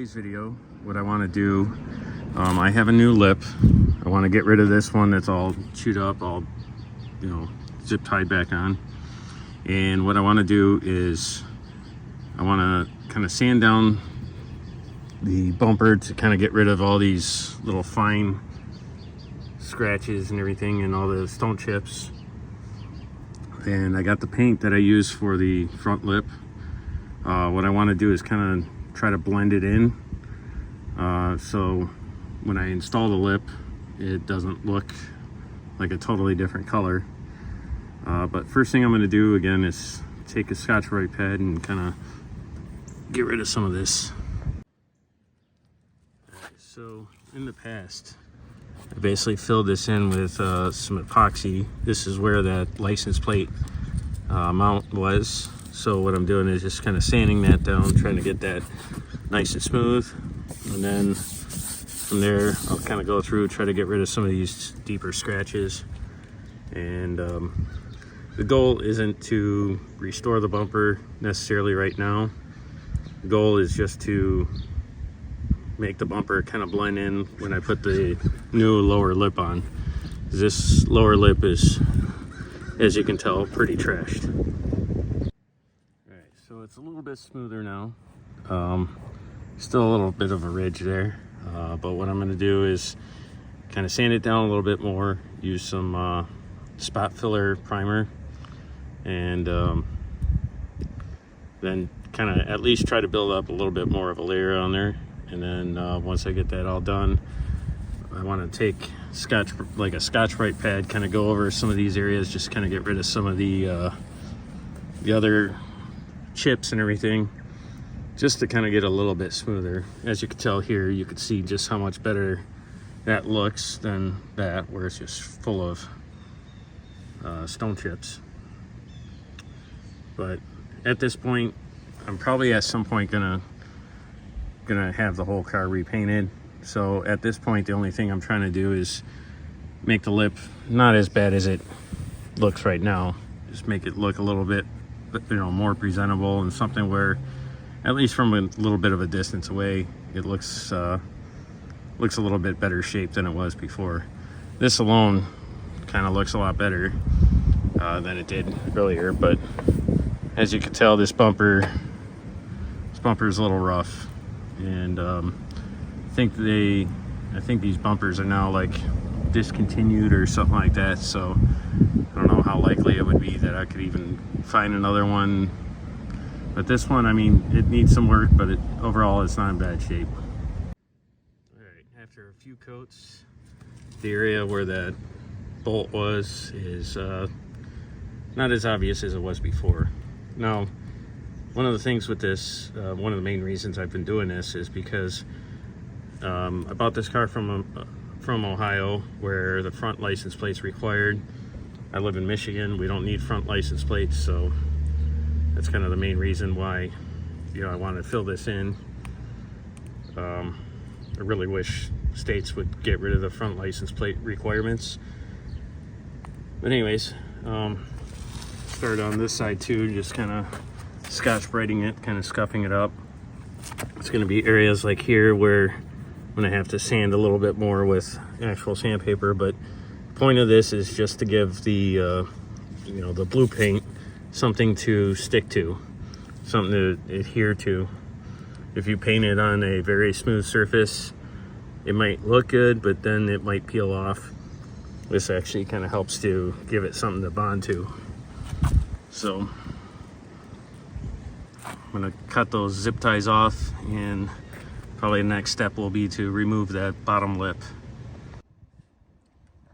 today's video, what I want to do, I have a new lip. I want to get rid of this one that's all chewed up, all, zip tied back on. And what I want to do is I want to kind of sand down the bumper to kind of get rid of all these little fine scratches and everything and all the stone chips. And I got the paint that I use for the front lip. What I want to do is kind of try to blend it in, so when I install the lip it doesn't look like a totally different color. But first thing I'm going to do again is take a Scotch-Brite pad and kind of get rid of some of this. Right, so in the past I basically filled this in with some epoxy. This is where that license plate mount was. So what I'm doing is just kind of sanding that down, trying to get that nice and smooth. And then from there, I'll kind of go through, try to get rid of some of these deeper scratches. And the goal isn't to restore the bumper necessarily right now. The goal is just to make the bumper kind of blend in when I put the new lower lip on. This lower lip is, as you can tell, pretty trashed. So it's a little bit smoother now. Still a little bit of a ridge there, but what I'm going to do is kind of sand it down a little bit more, use some spot filler primer, and then kind of at least try to build up a little bit more of a layer on there. And then once I get that all done, I want to take a Scotch-Brite pad, kind of go over some of these areas, just kind of get rid of some of the other chips and everything, just to kind of get a little bit smoother. As you can tell here, you can see just how much better that looks than that, where it's just full of stone chips. But at this point, I'm probably at some point gonna have the whole car repainted. So at this point, the only thing I'm trying to do is make the lip not as bad as it looks right now. Just make it look a little bit more presentable, and something where at least from a little bit of a distance away it looks a little bit better shape than it was before. This alone kind of looks a lot better than it did earlier, but as you can tell, this bumper is a little rough, and I think these bumpers are now like discontinued or something like that. So I don't know how likely it would be that I could even find another one. But this one, I mean, it needs some work, but overall it's not in bad shape. All right, after a few coats, the area where that bolt was is not as obvious as it was before. Now, one of the things with this, one of the main reasons I've been doing this is because I bought this car from Ohio, where the front license plate's required. I live in Michigan. We don't need front license plates, so that's kind of the main reason why I wanted to fill this in. I really wish states would get rid of the front license plate requirements. But anyways, start on this side too, just kind of Scotch-Briting it, kind of scuffing it up. It's going to be areas like here where I'm going to have to sand a little bit more with actual sandpaper, but the point of this is just to give the the blue paint something to stick to, something to adhere to. If you paint it on a very smooth surface, it might look good, but then it might peel off. This actually kind of helps to give it something to bond to. So I'm going to cut those zip ties off, and probably the next step will be to remove that bottom lip.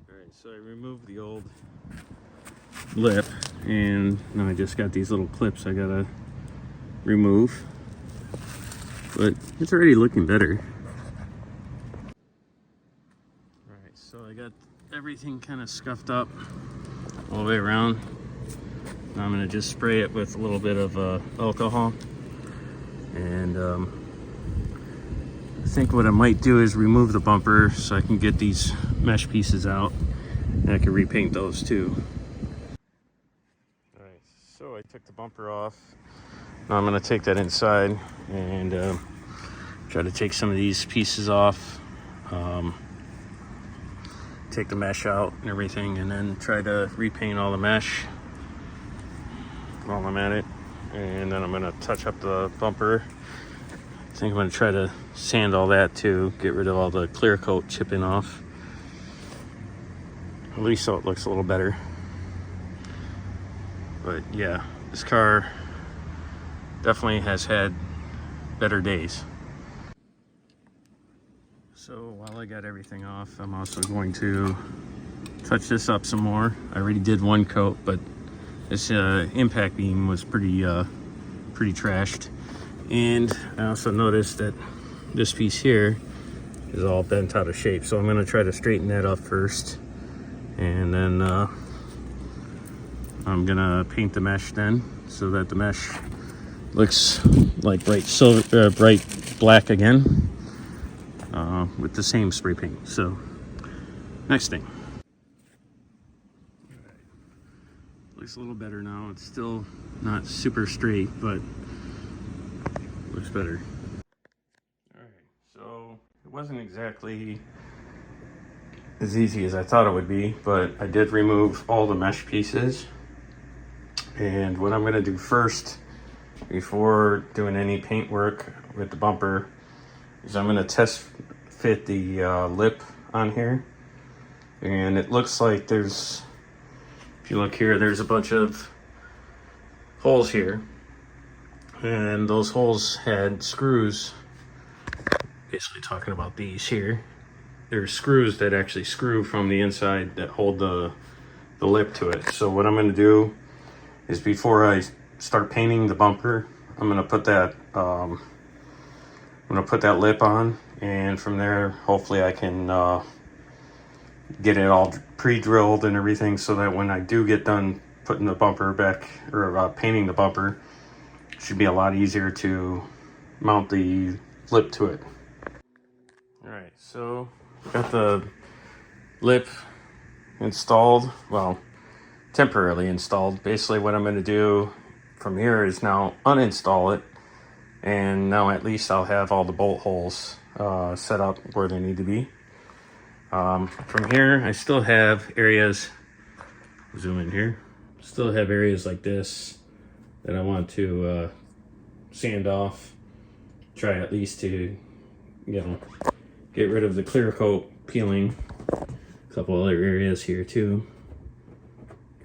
Alright, so I removed the old lip, and now I just got these little clips I gotta remove. But it's already looking better. Alright, so I got everything kind of scuffed up all the way around. Now I'm going to just spray it with a little bit of alcohol, and I think what I might do is remove the bumper so I can get these mesh pieces out, and I can repaint those too. Alright, so I took the bumper off. Now I'm going to take that inside and Try to take some of these pieces off, take the mesh out and everything, and then try to repaint all the mesh while I'm at it. And then I'm going to touch up the bumper. I think I'm going to try to sand all that too, get rid of all the clear coat chipping off, at least so it looks a little better. But yeah, this car definitely has had better days. So while I got everything off, I'm also going to touch this up some more. I already did one coat, but this impact beam was pretty trashed. And I also noticed that this piece here is all bent out of shape. So I'm going to try to straighten that up first. And then I'm going to paint the mesh then, so that the mesh looks like bright silver, bright black again, with the same spray paint. So next thing. Looks a little better now. It's still not super straight, but looks better. Alright, so it wasn't exactly as easy as I thought it would be, but I did remove all the mesh pieces. And what I'm going to do first, before doing any paint work with the bumper, is I'm going to test fit the lip on here. And it looks like there's, if you look here, there's a bunch of holes here. And those holes had screws, basically talking about these here. There's screws that actually screw from the inside that hold the lip to it. So what I'm going to do is, before I start painting the bumper, I'm going to put that lip on, and from there hopefully I can get it all pre-drilled and everything, so that when I do get done putting the bumper back, or painting the bumper, it should be a lot easier to mount the lip to it. Alright, so got the lip installed, well, temporarily installed. Basically what I'm going to do from here is now uninstall it, and now at least I'll have all the bolt holes set up where they need to be. From here I still have areas, zoom in here, still have areas like this that I want to sand off, try at least to, you know, get rid of the clear coat peeling. A couple other areas here too,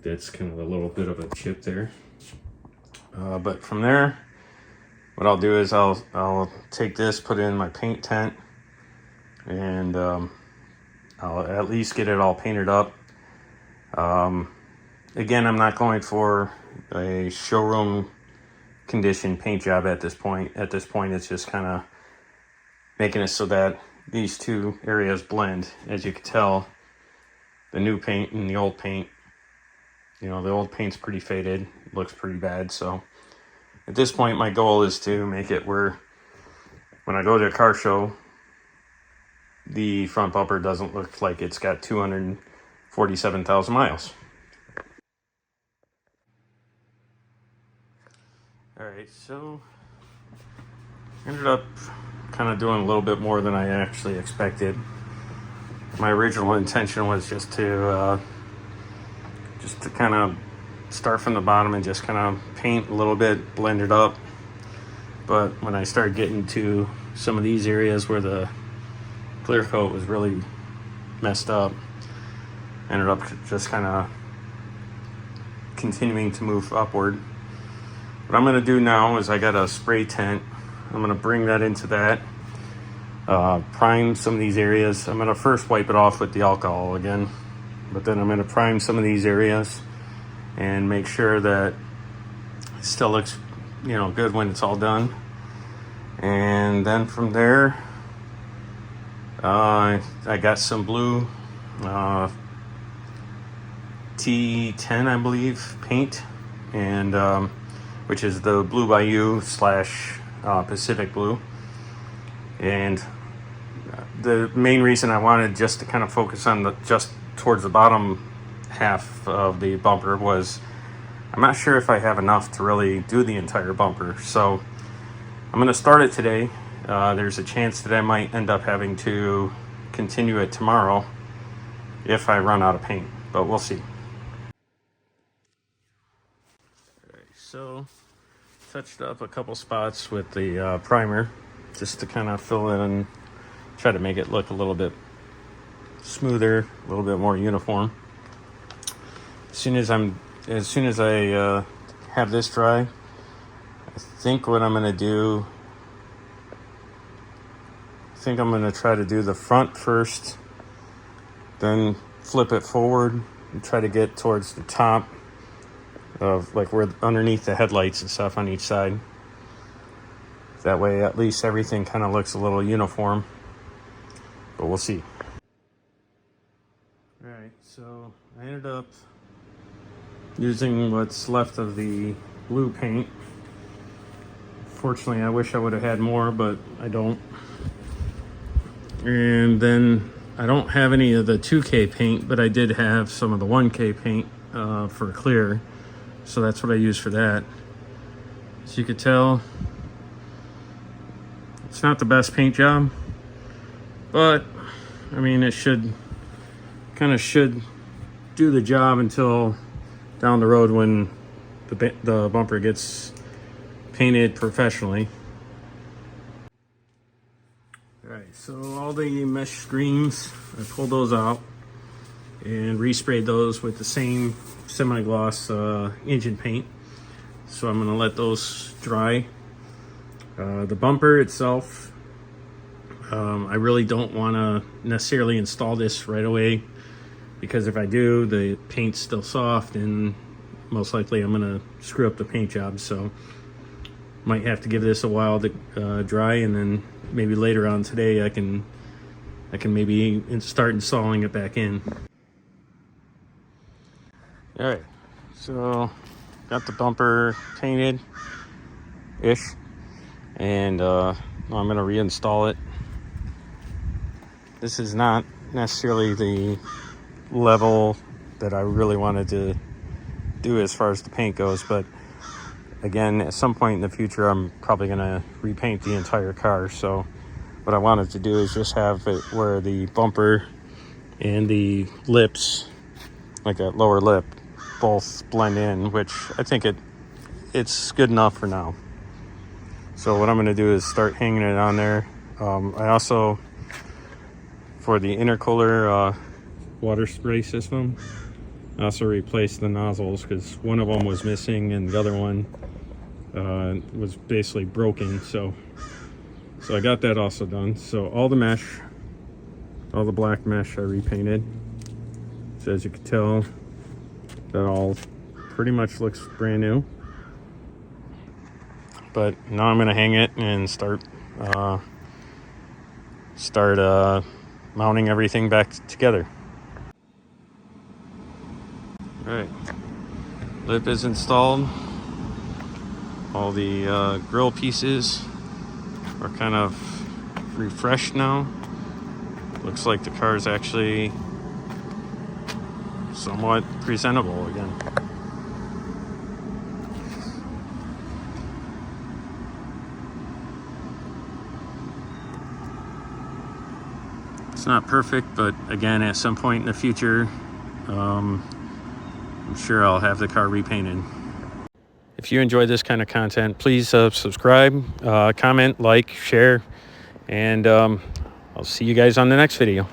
that's kind of a little bit of a chip there. But from there, what I'll do is I'll take this, put it in my paint tent, and I'll at least get it all painted up. Again, I'm not going for a showroom condition paint job at this point. At this point, it's just kind of making it so that these two areas blend. As you can tell, the new paint and the old paint, you know, the old paint's pretty faded, looks pretty bad. So at this point, my goal is to make it where when I go to a car show, the front bumper doesn't look like it's got 247,000 miles. Alright, so ended up kind of doing a little bit more than I actually expected. My original intention was just to kind of start from the bottom and just kind of paint a little bit, blend it up. But when I started getting to some of these areas where the clear coat was really messed up, I ended up just kind of continuing to move upward. What I'm going to do now is, I got a spray tent. I'm going to bring that into that, prime some of these areas. I'm going to first wipe it off with the alcohol again, but then I'm going to prime some of these areas and make sure that it still looks, you know, good when it's all done. And then from there, I got some blue T10, I believe, paint, and which is the Blue Bayou / Pacific Blue. And the main reason I wanted just to kind of focus on just towards the bottom half of the bumper was, I'm not sure if I have enough to really do the entire bumper. So I'm going to start it today. There's a chance that I might end up having to continue it tomorrow if I run out of paint, but we'll see. Alright, so touched up a couple spots with the primer just to kind of fill it and try to make it look a little bit smoother, a little bit more uniform. As soon as I have this dry, I think what I'm going to do, I'm going to try to do the front first, then flip it forward and try to get towards the top of like where underneath the headlights and stuff on each side. That way at least everything kind of looks a little uniform, but we'll see. Alright, so I ended up using what's left of the blue paint. Fortunately, I wish I would have had more, but I don't. And then I don't have any of the 2K paint, but I did have some of the 1K paint for clear. So that's what I use for that. As you could tell, it's not the best paint job, but I mean, it should do the job until down the road when the bumper gets painted professionally. Alright, so all the mesh screens, I pulled those out and resprayed those with the same semi-gloss engine paint. So I'm going to let those dry. The bumper itself, I really don't want to necessarily install this right away, because if I do, the paint's still soft and most likely I'm going to screw up the paint job. So might have to give this a while to dry, and then maybe later on today I can maybe start installing it back in. All right, so got the bumper painted ish, and now I'm going to reinstall it. This is not necessarily the level that I really wanted to do as far as the paint goes, but again, at some point in the future I'm probably going to repaint the entire car. So what I wanted to do is just have it where the bumper and the lips, like that lower lip, both blend in, which I think it's good enough for now. So what I'm going to do is start hanging it on there. I also, for the intercooler water spray system, I also replaced the nozzles because one of them was missing and the other one was basically broken. So I got that also done. So all the mesh, all the black mesh I repainted. So as you can tell, that all pretty much looks brand new. But now I'm going to hang it and start mounting everything back together. All right, lip is installed. All the grill pieces are kind of refreshed now. Looks like the car is actually somewhat presentable again. It's not perfect, but again, at some point in the future, I'm sure I'll have the car repainted. If you enjoy this kind of content, please subscribe, comment, like, share, and I'll see you guys on the next video.